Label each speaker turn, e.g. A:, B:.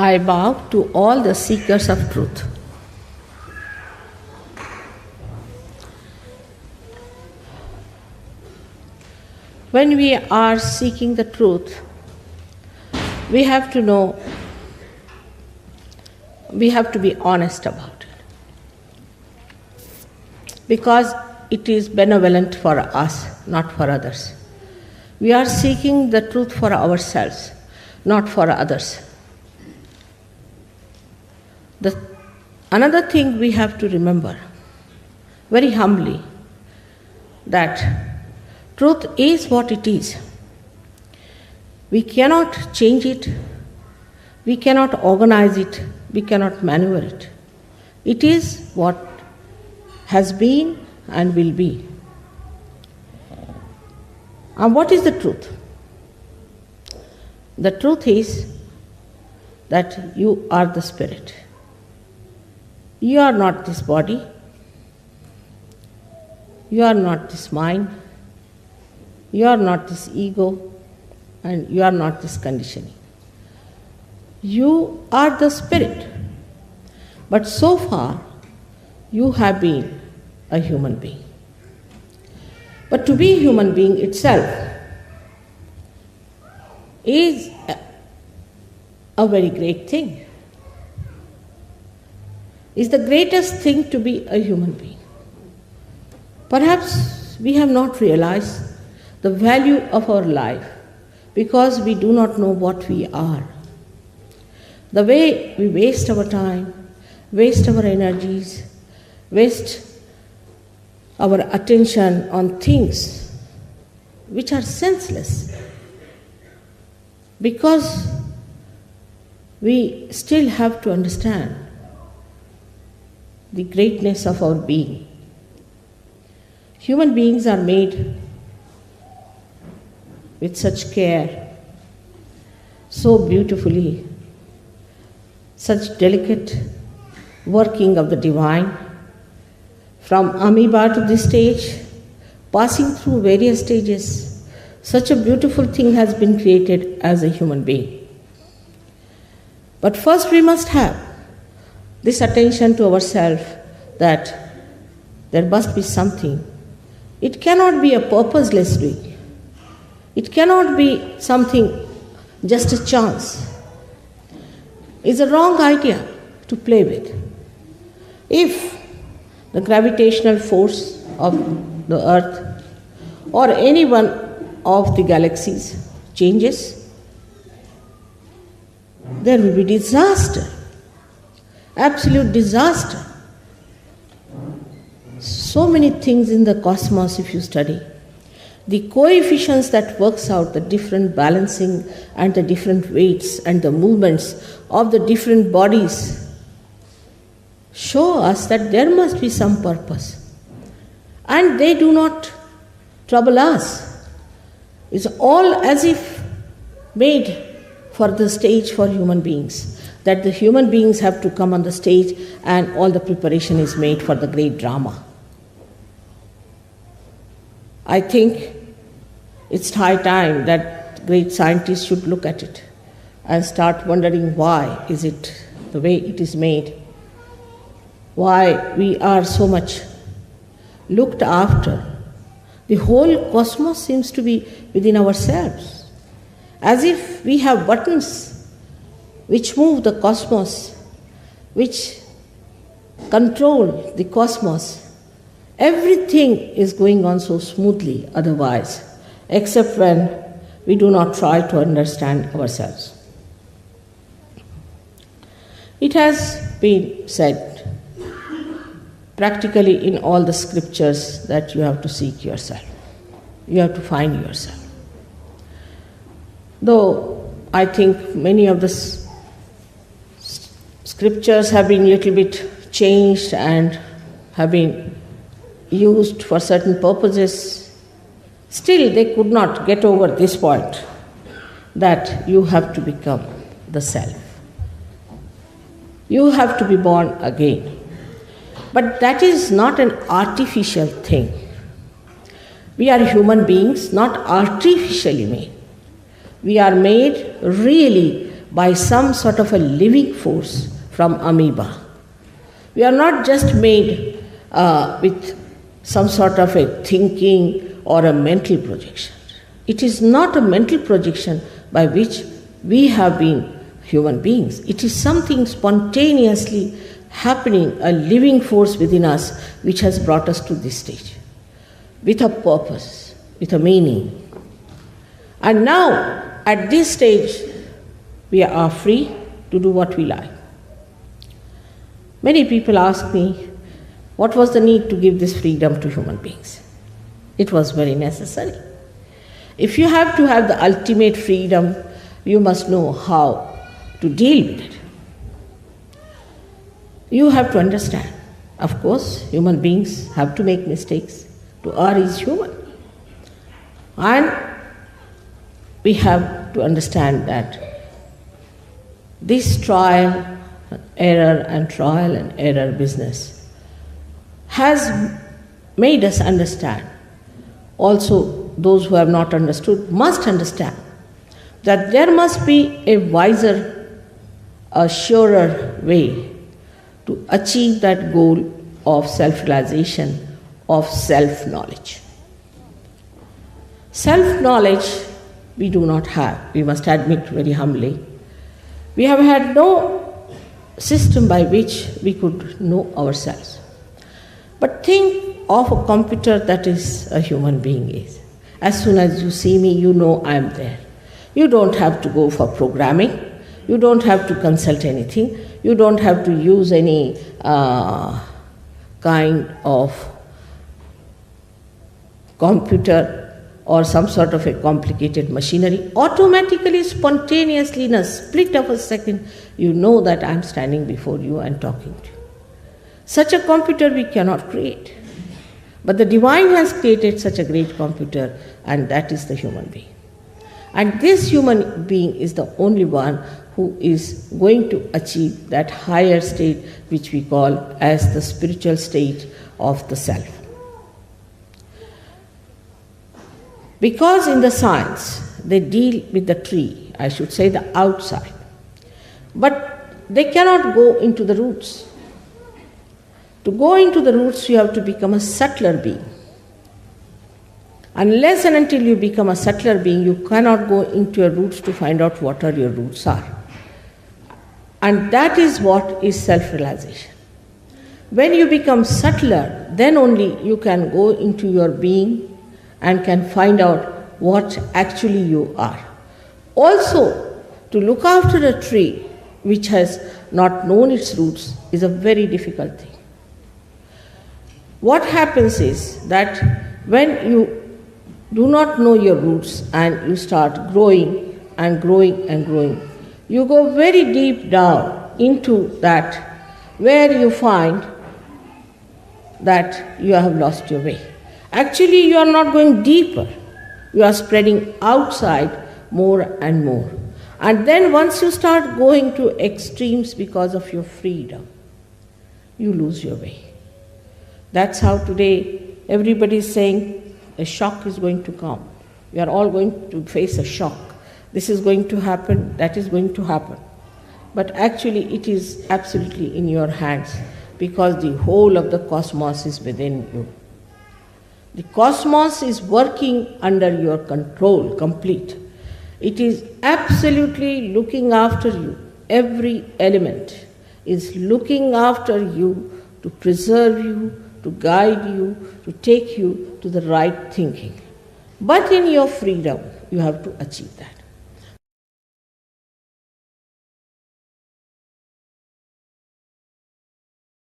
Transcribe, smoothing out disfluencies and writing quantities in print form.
A: I bow to all the seekers of truth. When we are seeking the truth, we have to know, we have to be honest about it. Because it is benevolent for us, not for others. We are seeking the truth for ourselves, not for others. Another thing we have to remember, very humbly, that truth is what it is. We cannot change it, we cannot organize it, we cannot maneuver it. It is what has been and will be. And what is the truth? The truth is that you are the spirit. You are not this body. You are not this mind. You are not this ego. And you are not this conditioning. You are the spirit. But so far, you have been a human being. But to be a human being itself is a very great thing. It's the greatest thing to be a human being. Perhaps we have not realized the value of our life because we do not know what we are. The way we waste our time, waste our energies, waste our attention on things which are senseless, because we still have to understand the greatness of our being. Human beings are made with such care, so beautifully, such delicate working of the divine, from amoeba to this stage, passing through various stages. Such a beautiful thing has been created as a human being. But first we must have this attention to ourselves that there must be something. It cannot be a purposeless doing. It cannot be something just a chance. It's a wrong idea to play with. If the gravitational force of the earth or any one of the galaxies changes, there will be disaster, absolute disaster. So many things in the cosmos if you study. The coefficients that works out the different balancing and the different weights and the movements of the different bodies show us that there must be some purpose. And they do not trouble us. It's all as if made for the stage for human beings, that the human beings have to come on the stage and all the preparation is made for the great drama. I think it's high time that great scientists should look at it and start wondering why is it the way it is made, why we are so much looked after. The whole cosmos seems to be within ourselves, as if we have buttons which move the cosmos, which control the cosmos. Everything is going on so smoothly otherwise, except when we do not try to understand ourselves. It has been said practically in all the scriptures that you have to seek yourself. You have to find yourself. Though I think many of the scriptures have been a little bit changed and have been used for certain purposes, still they could not get over this point that you have to become the self. You have to be born again. But that is not an artificial thing. We are human beings, not artificially made. We are made really by some sort of a living force from amoeba. We are not just made with some sort of a thinking or a mental projection. It is not a mental projection by which we have been human beings. It is something spontaneously happening, a living force within us which has brought us to this stage, with a purpose, with a meaning. And now, at this stage, we are free to do what we like. Many people ask me, what was the need to give this freedom to human beings? It was very necessary. If you have to have the ultimate freedom, you must know how to deal with it. You have to understand. Of course, human beings have to make mistakes. To err is human. And we have to understand that this trial and error business has made us understand. Also, those who have not understood must understand that there must be a wiser, a surer way to achieve that goal of self-realization, of self-knowledge. Self-knowledge we do not have, we must admit very humbly. We have had no system by which we could know ourselves. But think of a computer that is a human being is. As soon as you see me, you know I am there. You don't have to go for programming. You don't have to consult anything. You don't have to use any kind of computer or some sort of a complicated machinery. Automatically, spontaneously, in a split of a second, you know that I am standing before you and talking to you. Such a computer we cannot create. But the Divine has created such a great computer, and that is the human being. And this human being is the only one who is going to achieve that higher state which we call as the spiritual state of the self. Because in the science they deal with the tree, I should say the outside, but they cannot go into the roots. To go into the roots, you have to become a subtler being. Unless and until you become a subtler being, you cannot go into your roots to find out what are your roots are. And that is what is self-realization. When you become subtler, then only you can go into your being and can find out what actually you are. Also, to look after a tree which has not known its roots is a very difficult thing. What happens is that when you do not know your roots and you start growing and growing and growing, you go very deep down into that where you find that you have lost your way. Actually, you are not going deeper. You are spreading outside more and more. And then once you start going to extremes because of your freedom, you lose your way. That's how today everybody is saying a shock is going to come. We are all going to face a shock. This is going to happen, that is going to happen. But actually it is absolutely in your hands because the whole of the cosmos is within you. The cosmos is working under your control, complete. It is absolutely looking after you. Every element is looking after you to preserve you, to guide you, to take you to the right thinking. But in your freedom, you have to achieve that.